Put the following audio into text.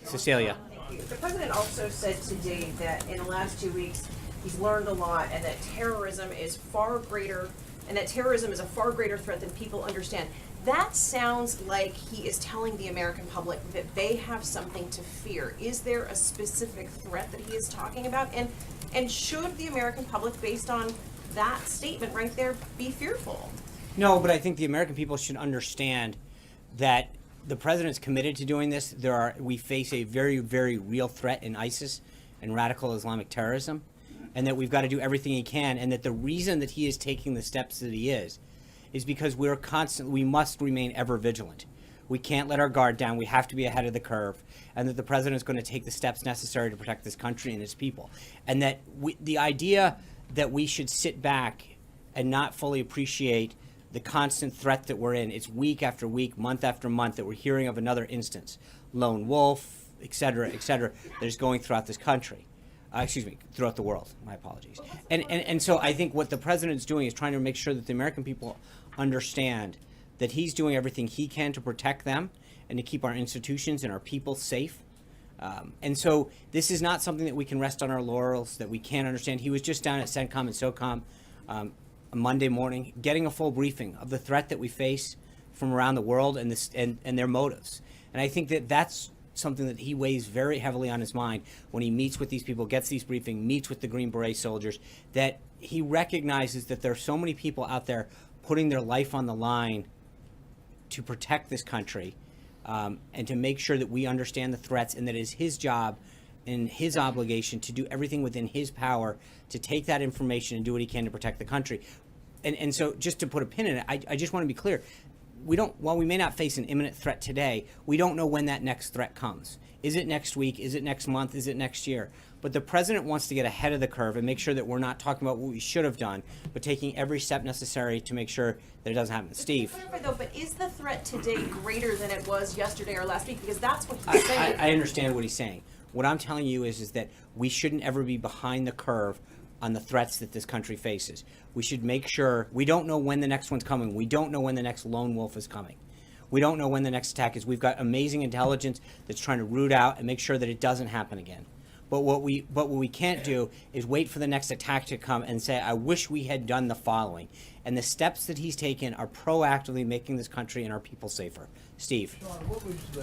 Cecilia. Thank you. The president also said today that in the last 2 weeks, he's learned a lot and that terrorism is far greater, and that terrorism is a far greater threat than people understand. That sounds like he is telling the American public that they have something to fear. Is there a specific threat that he is talking about? And should the American public, based on that statement right there, be fearful? No, but I think the American people should understand that the president's committed to doing this. We face a very, very real threat in ISIS and radical Islamic terrorism, and that we've got to do everything he can, and that the reason that he is taking the steps that he is because we must remain ever vigilant. We can't let our guard down. We have to be ahead of the curve, and that the president is going to take the steps necessary to protect this country and its people. And that the idea that we should sit back and not fully appreciate the constant threat that we're in. It's week after week, month after month that we're hearing of another instance, lone wolf, et cetera, that is going throughout this country. Throughout the world. My apologies. And so I think what the president's doing is trying to make sure that the American people understand that he's doing everything he can to protect them and to keep our institutions and our people safe. And so this is not something that we can rest on our laurels, that we can't understand. He was just down at CENTCOM and SOCOM a Monday morning, getting a full briefing of the threat that we face from around the world and their motives. And I think that that's something that he weighs very heavily on his mind when he meets with these people, gets these briefings, meets with the Green Beret soldiers, that he recognizes that there are so many people out there putting their life on the line to protect this country, and to make sure that we understand the threats, and that it is his job and his obligation to do everything within his power to take that information and do what he can to protect the country. And so just to put a pin in it, I just want to be clear. While we may not face an imminent threat today, we don't know when that next threat comes. Is it next week? Is it next month? Is it next year? But the president wants to get ahead of the curve and make sure that we're not talking about what we should have done, but taking every step necessary to make sure that it doesn't happen. Steve. But is the threat today greater than it was yesterday or last week? Because that's what he's saying. I understand what he's saying. What I'm telling you is that we shouldn't ever be behind the curve on the threats that this country faces. We should make sure we don't know when the next one's coming. We don't know when the next lone wolf is coming. We don't know when the next attack is. We've got amazing intelligence that's trying to root out and make sure that it doesn't happen again. But what we can't do is wait for the next attack to come and say, I wish we had done the following. And the steps that he's taken are proactively making this country and our people safer. Steve. Sean, what was the